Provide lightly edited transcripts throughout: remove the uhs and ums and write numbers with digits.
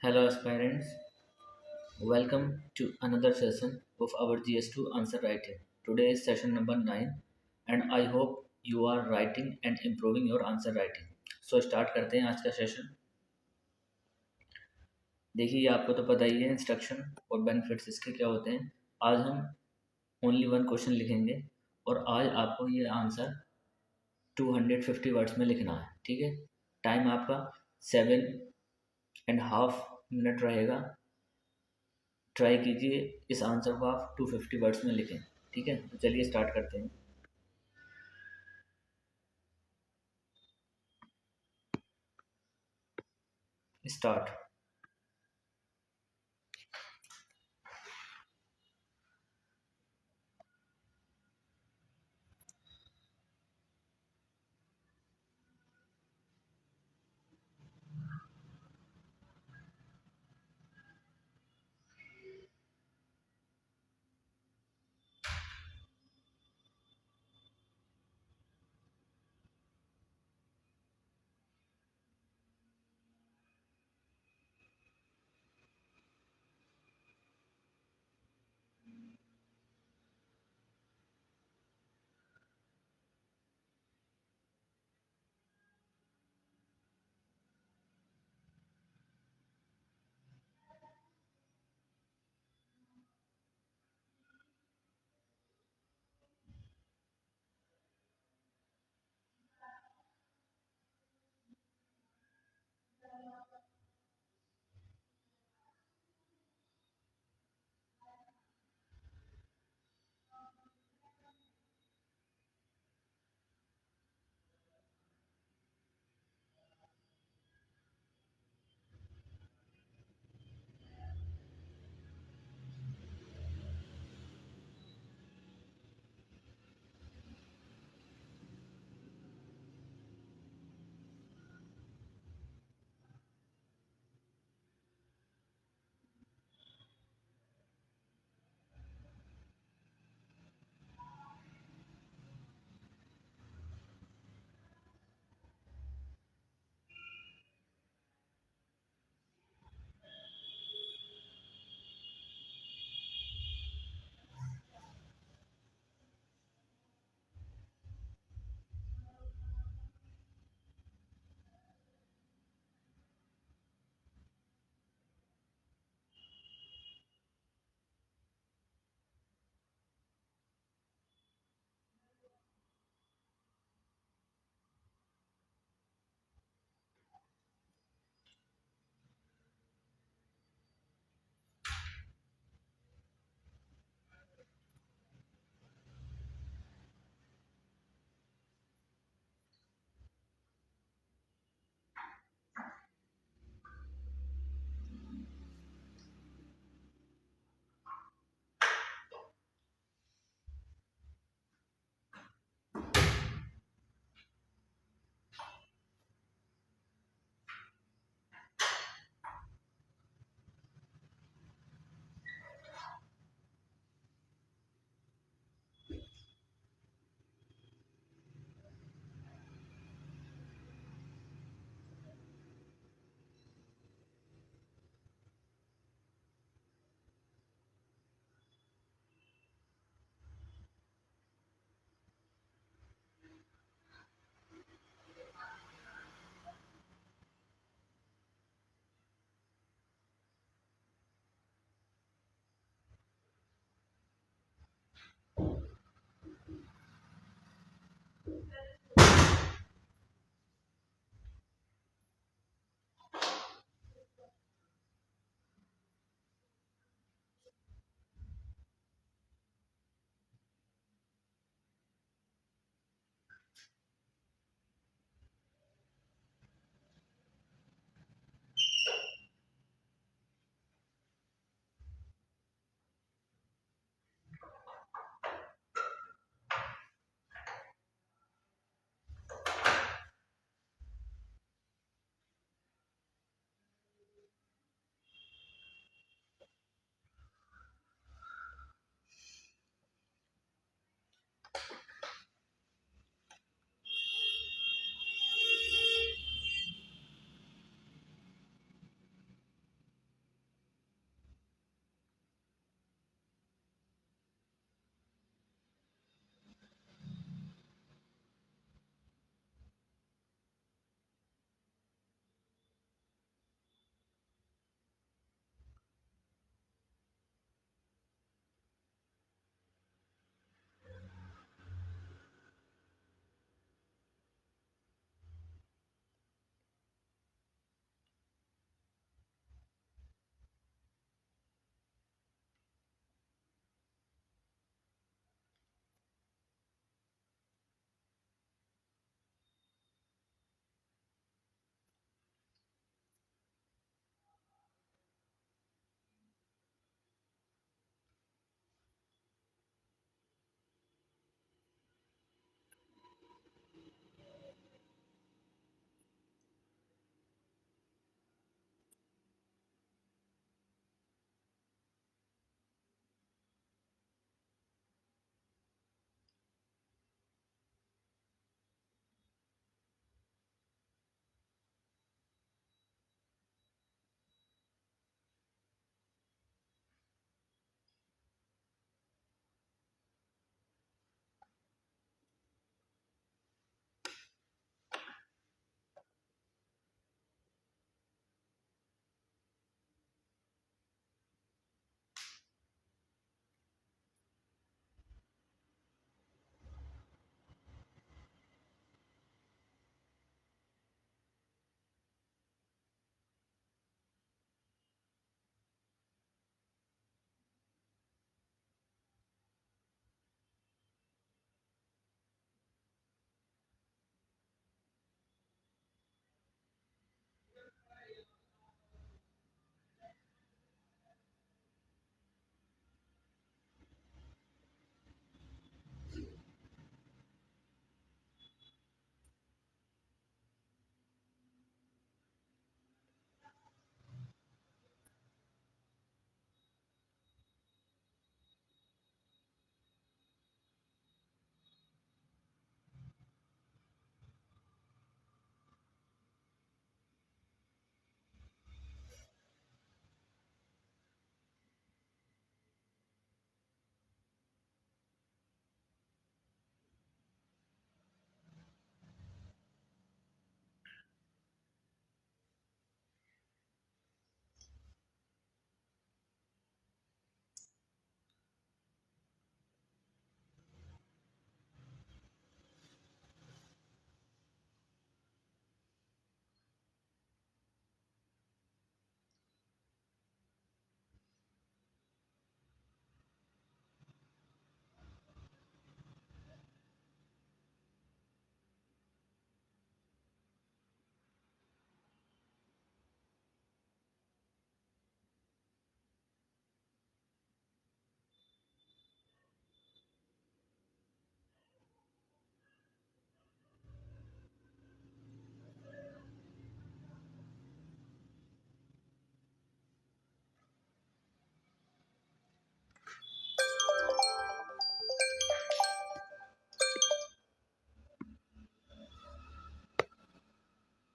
Hello, aspirants. Welcome to another session of our GS2 answer writing. Today is session number 9, and I hope you are writing and improving your answer writing. So start करते हैं आज का session. देखिए, आपको तो पता ही है instruction और बेनिफिट्स इसके क्या होते हैं। आज हम ओनली वन क्वेश्चन लिखेंगे और आज आपको ये आंसर 250 वर्ड्स में लिखना है। ठीक है, टाइम आपका 7.5 मिनट रहेगा। ट्राई कीजिए इस आंसर को आप 250 वर्ड्स में लिखें। ठीक है, तो चलिए स्टार्ट करते हैं। Start.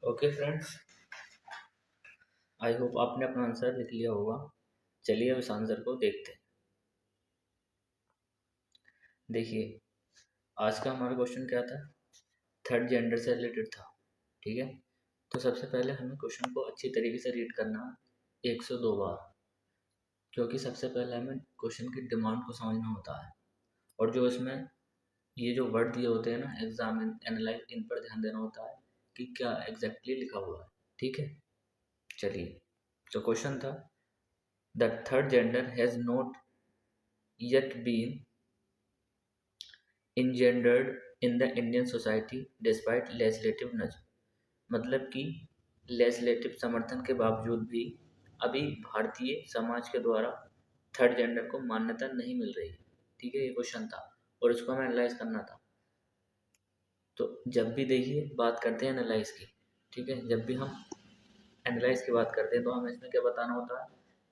Okay friends, I hope आपने अपना आंसर लिख लिया होगा। चलिए अब इस आंसर को देखते हैं। देखिए, आज का हमारा क्वेश्चन क्या था? थर्ड जेंडर से रिलेटेड था। ठीक है, तो सबसे पहले हमें क्वेश्चन को अच्छी तरीके से रीड करना 102 बार, क्योंकि सबसे पहले हमें क्वेश्चन की डिमांड को समझना होता है। और जो इसमें ये जो वर्ड दिए होते हैं ना, एग्जामिन, एनालाइज, इन पर ध्यान देना होता है कि क्या एग्जैक्टली लिखा हुआ है। ठीक है, चलिए, तो क्वेश्चन था, the third gender has not yet been engendered in the Indian society despite legislative nudge। मतलब कि लेजिस्लेटिव समर्थन के बावजूद भी अभी भारतीय समाज के द्वारा थर्ड जेंडर को मान्यता नहीं मिल रही। ठीक है, ये क्वेश्चन था और इसको हमें एनालाइज करना था। तो जब भी देखिए बात करते हैं एनालाइज की, ठीक है, जब भी हम एनालाइज की बात करते हैं तो हमें इसमें क्या बताना होता है?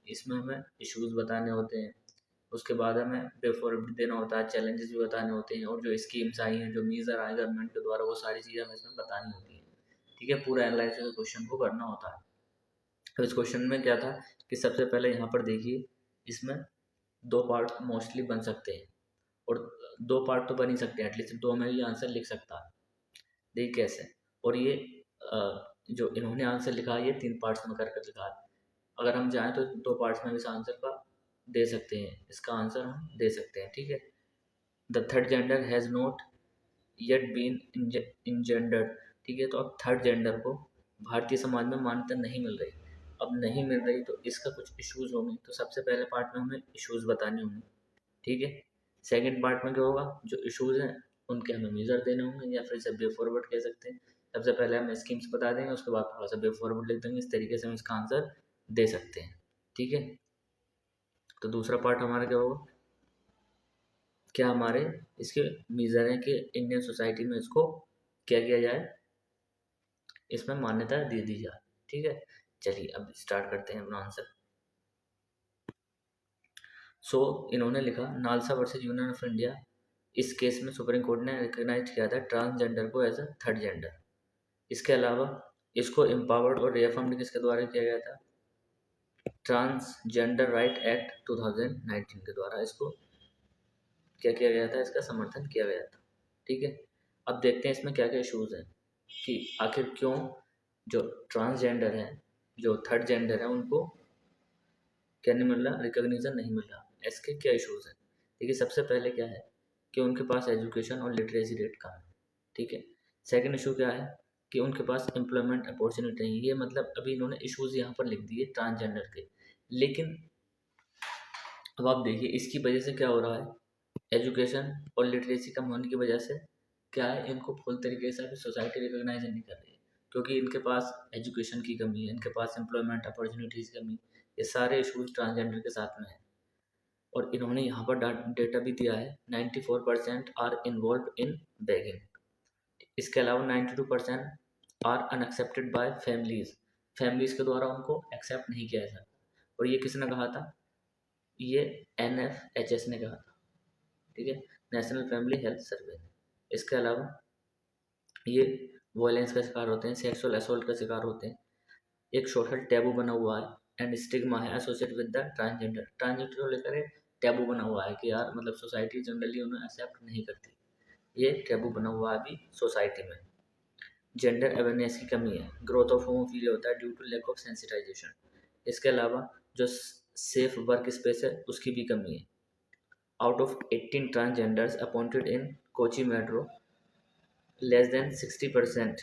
इसमें हमें इश्यूज बताने होते हैं, उसके बाद हमें बिफोर देना होता है, चैलेंजेस भी बताने होते हैं, और जो स्कीम्स आई हैं, जो मीजर आए गवर्नमेंट के द्वारा, वो सारी चीज़ें हमें इसमें बतानी होती हैं। ठीक है, पूरा एनालिसिस क्वेश्चन को करना होता है। तो इस क्वेश्चन में क्या था कि सबसे पहले यहाँ पर देखिए, इसमें दो पार्ट मोस्टली बन सकते हैं, और दो पार्ट तो बन ही सकते हैं, एटलीस्ट दो में ये आंसर लिख सकता है। देखिए कैसे। और ये जो इन्होंने आंसर लिखा है ये 3 पार्ट्स में करके लिखा है। अगर हम चाहें तो 2 पार्ट्स में इस आंसर का दे सकते हैं, इसका आंसर हम दे सकते हैं। ठीक है, the third gender has not yet been engendered. ठीक है, तो अब थर्ड जेंडर को भारतीय समाज में मान्यता नहीं मिल रही। अब नहीं मिल रही तो इसका कुछ इश्यूज होंगे, तो सबसे पहले पार्ट में हमें इश्यूज बताने होंगे। ठीक है, सेकंड पार्ट में क्या होगा, जो इश्यूज हैं उनके हमें मेजर देने होंगे, या फिर इसे वे फॉरवर्ड कह सकते हैं। सबसे पहले हम स्कीम्स बता देंगे, उसके बाद थोड़ा सा वे फॉरवर्ड लिख देंगे। इस तरीके से हम इसका आंसर दे सकते हैं। ठीक है, तो दूसरा पार्ट हमारा क्या होगा, क्या हमारे इसके मेजर हैं कि इंडियन सोसाइटी में इसको क्या किया जाए, इसमें मान्यता दे दी जाए। ठीक है, चलिए अब स्टार्ट करते हैं अपना आंसर। सो इन्होंने लिखा, NALSA versus union of India, इस केस में सुप्रीम कोर्ट ने रिकग्नाइज किया था ट्रांसजेंडर को एज अ थर्ड जेंडर। इसके अलावा इसको एम्पावर्ड और रेफर्म्ड किसके द्वारा किया गया था? ट्रांसजेंडर राइट एक्ट 2019 के द्वारा इसको क्या किया गया था, इसका समर्थन किया गया था। ठीक है, अब देखते हैं इसमें क्या क्या इश्यूज हैं कि आखिर क्यों जो ट्रांसजेंडर हैं, जो थर्ड जेंडर है, उनको क्या नहीं मिल रहा, रिकॉग्निशन नहीं मिल रहा। इसके क्या इश्यूज हैं? देखिए, सबसे पहले क्या है कि उनके पास एजुकेशन और लिटरेसी रेट कम है। ठीक है, सेकंड इशू क्या है कि उनके पास एम्प्लॉयमेंट अपॉर्चुनिटी नहीं है। ये मतलब अभी इन्होंने इश्यूज यहाँ पर लिख दिए ट्रांसजेंडर के, लेकिन अब आप देखिए इसकी वजह से क्या हो रहा है, एजुकेशन और लिटरेसी कम होने की वजह से क्या है, इनको फुल तरीके से अभी सोसाइटी रिकॉग्नाइज नहीं कर रही है, क्योंकि इनके पास एजुकेशन की कमी है, इनके पास एम्प्लॉयमेंट अपॉर्चुनिटीज़ की कमी। ये सारे इशूज ट्रांसजेंडर के साथ में है। और इन्होंने यहाँ पर डेटा भी दिया है, 94% आर इन्वॉल्व इन बेगिंग। इसके अलावा 92% are unaccepted by families. Families के द्वारा उनको एक्सेप्ट नहीं किया जाता। और ये किसने कहा था? ये NFHS ने कहा था। ठीक है, नेशनल फैमिली हेल्थ सर्वे। इसके अलावा ये वायलेंस का शिकार होते हैं, सेक्सुअल असोल्ट का शिकार होते हैं। एक सोशल टैबू बना हुआ है एंड स्टिग्मा है associated with the transgender. Transgender को लेकर एक टैबू बना हुआ है कि यार मतलब सोसाइटी जनरली उन्हें एक्सेप्ट नहीं करती। ये टैबू बना हुआ है अभी सोसाइटी में। जेंडर अवेयरनेस की कमी है, ग्रोथ ऑफ होमोफीलिया होता है due to lack of sensitization. इसके अलावा जो सेफ वर्क स्पेस है उसकी भी कमी है। Out of 18 transgenders appointed in Kochi metro, less than 60%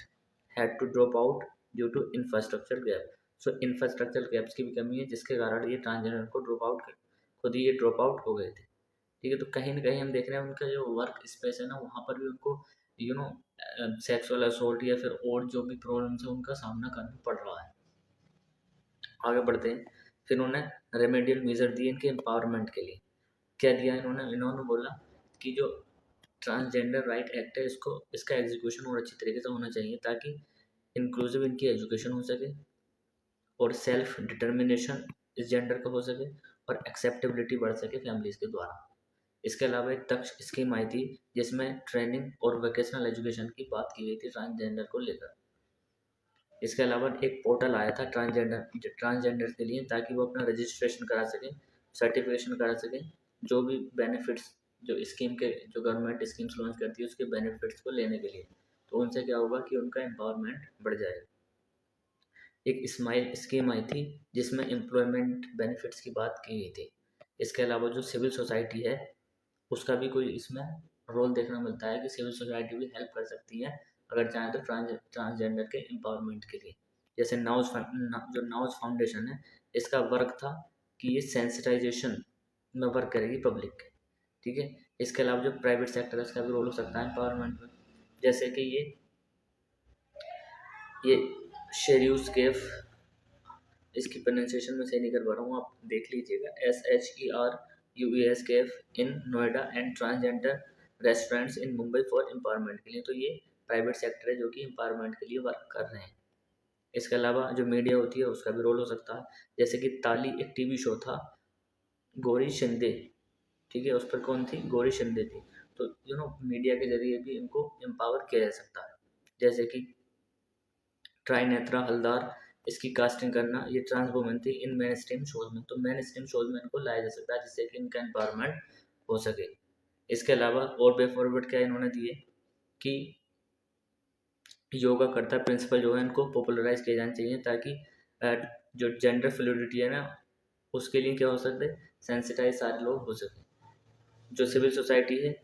had to drop out due to infrastructure gap। So infrastructure gaps की भी कमी है, जिसके कारण ये ट्रांसजेंडर को खुद ही ये ड्रॉप आउट हो गए थे। ठीक है, तो कहीं ना कहीं हम देख रहे हैं उनका जो वर्क स्पेस है ना, वहाँ पर भी उनको सेक्सुअल असोल्ट या फिर और जो भी प्रॉब्लम्स है उनका सामना करना पड़ रहा है। आगे बढ़ते हैं, फिर उन्होंने रेमेडियल मेजर दिए इनके एम्पावरमेंट के लिए। क्या दिया इन्होंने बोला कि जो ट्रांसजेंडर राइट एक्ट है, इसका एग्जीक्यूशन और अच्छी तरीके से होना चाहिए, ताकि इंक्लूसिव इनकी एजुकेशन हो सके और सेल्फ डिटर्मिनेशन इस जेंडर का हो सके और एक्सेप्टेबिलिटी बढ़ सके फैमिलीज के द्वारा। इसके अलावा एक तक्ष स्कीम आई थी जिसमें ट्रेनिंग और वोकेशनल एजुकेशन की बात की गई थी ट्रांसजेंडर को लेकर। इसके अलावा एक पोर्टल आया था ट्रांसजेंडर के लिए, ताकि वो अपना रजिस्ट्रेशन करा सकें, सर्टिफिकेशन करा सकें, जो भी बेनिफिट्स जो स्कीम के जो गवर्नमेंट स्कीम्स लॉन्च करती है उसके बेनिफिट्स को लेने के लिए। तो उनसे क्या होगा कि उनका एम्पावरमेंट बढ़ जाएगा। एक स्माइल स्कीम आई थी जिसमें एम्प्लॉयमेंट बेनिफिट्स की बात की गई थी। इसके अलावा जो सिविल सोसाइटी है उसका भी कोई इसमें रोल देखने को मिलता है कि सिविल सोसाइटी भी हेल्प कर सकती है अगर चाहें तो ट्रांसजेंडर के एम्पावरमेंट के लिए। जैसे जो नाउज फाउंडेशन है, इसका वर्क था कि ये सेंसिटाइजेशन में वर्क करेगी पब्लिक के। ठीक है। इसके अलावा जो प्राइवेट सेक्टर है इसका भी रोल हो सकता है एम्पावरमेंट में, जैसे कि ये शेरियूस केफ, इसकी प्रोनाउंसिएशन में सही नहीं कर पा रहा हूँ, आप देख लीजिएगा, SHERUES in Noida and transgender restaurants in Mumbai for empowerment के लिए। तो ये प्राइवेट सेक्टर है जो कि एम्पावरमेंट के लिए वर्क कर रहे हैं। इसके अलावा जो मीडिया होती है उसका भी रोल हो सकता है, जैसे कि ताली एक टीवी शो था, गौरी शिंदे, ठीक है, उस पर कौन थी, गौरी शिंदे थी। तो मीडिया के जरिए भी इनको एम्पावर किया जा सकता है। जैसे कि ट्राई नेत्रा हलदार, इसकी कास्टिंग करना, ये ट्रांस वुमेन थी इन मेन स्ट्रीम शोज में, तो मेन स्ट्रीम शोज में इनको लाया जा सकता है जिससे कि इनका एम्पावरमेंट हो सके। इसके अलावा और वे फॉरवर्ड क्या इन्होंने दिए कि योगा करता प्रिंसिपल जो है इनको पॉपुलराइज किए जाने चाहिए, ताकि जो जेंडर फ्लूइडिटी है ना उसके लिए क्या हो सकते, सेंसिटाइज सारे लोग हो सके। जो सिविल सोसाइटी है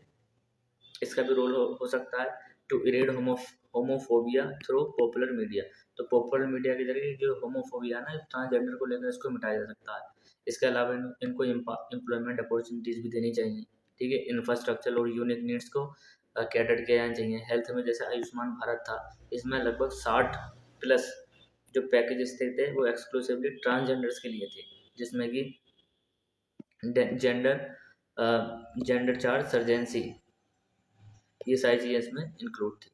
इसका भी रोल हो सकता है to erode homophobia through popular media. तो पॉपुलर मीडिया के जरिए जो होमोफोबिया ना ट्रांसजेंडर को लेकर इसको मिटाया जा सकता है। इसके अलावा इनको एम्प्लॉयमेंट अपॉर्चुनिटीज़ भी देनी चाहिए। ठीक है। इंफ्रास्ट्रक्चर और यूनिक नीड्स को कैटर किया जाना चाहिए। हेल्थ में जैसे आयुष्मान भारत था, इसमें लगभग 60+ जो पैकेजेस थे वो एक्सक्लूसिवली ट्रांसजेंडर्स के लिए थे, जिसमें कि जेंडर जेंडर चार्ज सर्जेंसी, ये सारी चीज़ें इसमें इंक्लूड थी।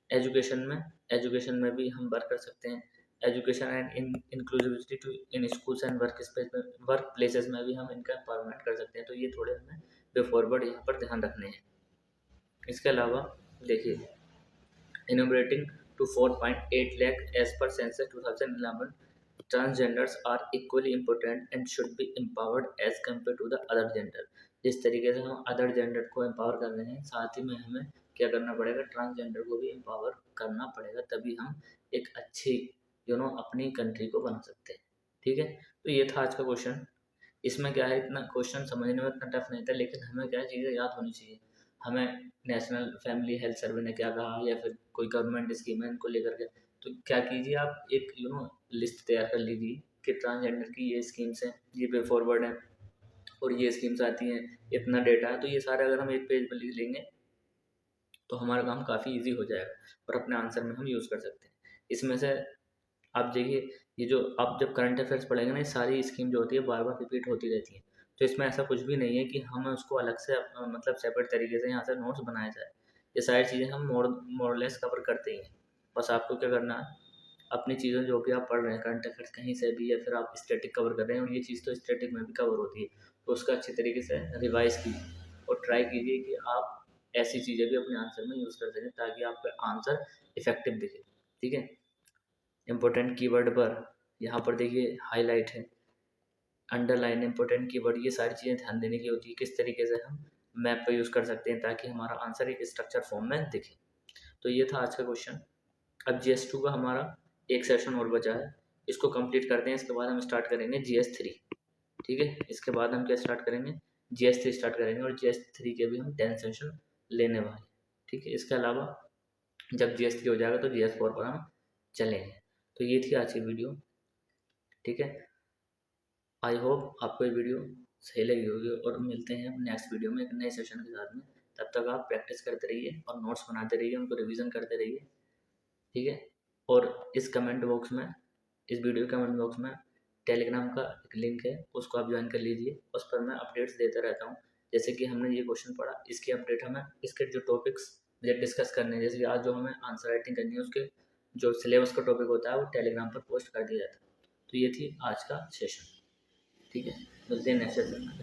एजुकेशन में भी हम वर्क कर सकते हैं। Education and inclusivity to in schools and work places में भी हम इनका एम्पावरमेंट कर सकते हैं। तो ये थोड़े हमें वे फॉरवर्ड यहाँ पर ध्यान रखने हैं। इसके अलावा देखिए, innovating to 4.8 lakh as per census 2011, transgenders are equally important and should be empowered as compared to the other gender। जिस तरीके से हम अदर जेंडर को एम्पावर कर रहे हैं, साथ ही में हमें क्या करना पड़ेगा, ट्रांसजेंडर को भी एम्पावर करना पड़ेगा, तभी हम एक अच्छी अपनी कंट्री को बना सकते हैं। ठीक है। तो ये था आज का क्वेश्चन। इसमें क्या है, इतना क्वेश्चन समझने में इतना टफ नहीं था, लेकिन हमें क्या चीज़ें याद होनी चाहिए। हमें नेशनल फैमिली हेल्थ सर्वे ने क्या कहा, या फिर कोई गवर्नमेंट स्कीम है इनको लेकर के, तो क्या कीजिए आप एक लिस्ट तैयार कर लीजिए कि ट्रांसजेंडर की ये स्कीम्स हैं, ये वे फॉरवर्ड हैं, और ये स्कीम्स आती हैं, इतना डेटा है। तो ये सारे अगर हम एक पेज पर लिख लेंगे तो हमारा काम काफ़ी ईजी हो जाएगा और अपने आंसर में हम यूज़ कर सकते हैं। इसमें से आप देखिए, ये जो आप जब करंट अफेयर्स पढ़ेंगे ना, ये सारी स्कीम जो होती है बार बार रिपीट होती रहती है। तो इसमें ऐसा कुछ भी नहीं है कि हमें उसको अलग से मतलब सेपरेट तरीके से यहाँ से नोट्स बनाया जाए। ये सारी चीज़ें हम मोरलेस कवर करते ही हैं। बस आपको क्या करना है, अपनी चीज़ें जो भी आप पढ़ रहे हैं करंट अफेयर्स कहीं से भी, या फिर आप स्टैटिक कवर कर रहे हैं, और ये चीज़ तो स्टैटिक में भी कवर होती है, तो उसका अच्छी तरीके से रिवाइज कीजिए और ट्राई कीजिए कि आप ऐसी चीज़ें भी अपने आंसर में यूज़ कर सकें ताकि आपका आंसर इफेक्टिव दिखे। ठीक है। इम्पोर्टेंट कीवर्ड पर यहाँ पर देखिए हाईलाइट है, अंडरलाइन, इम्पोर्टेंट कीवर्ड, ये सारी चीज़ें ध्यान देने की होती है। किस तरीके से हम मैप का यूज़ कर सकते हैं ताकि हमारा आंसर एक स्ट्रक्चर फॉर्म में दिखे। तो ये था आज का क्वेश्चन। अब GS2 का हमारा एक सेशन और बचा है, इसको कंप्लीट करते हैं। इसके बाद हम स्टार्ट करेंगे GS3। ठीक है। इसके बाद हम क्या स्टार्ट करेंगे, GS3 स्टार्ट करेंगे, और GS3 के भी हम 10 सेशन लेने वाले। ठीक है। इसके अलावा जब GS3 हो जाएगा तो GS4 पर हम चलेंगे। तो ये थी आज की वीडियो। ठीक है। आई होप आपको ये वीडियो सही लगी होगी, और मिलते हैं नेक्स्ट वीडियो में एक नए सेशन के साथ में। तब तक आप प्रैक्टिस करते रहिए और नोट्स बनाते रहिए, उनको रिवीजन करते रहिए। ठीक है। और इस कमेंट बॉक्स में, इस वीडियो कमेंट बॉक्स में टेलीग्राम का एक लिंक है, उसको आप ज्वाइन कर लीजिए। उस पर मैं अपडेट्स देता रहता हूँ। जैसे कि हमने ये क्वेश्चन पढ़ा, इसकी अपडेट हमें, इसके जो टॉपिक्स मुझे डिस्कस करने हैं, जैसे कि आज जो हमें आंसर राइटिंग करनी है, उसके जो सिलेबस का टॉपिक होता है वो टेलीग्राम पर पोस्ट कर दिया जाता है। तो ये थी आज का सेशन। ठीक है। मिलते हैं नेक्स्ट सेशन में।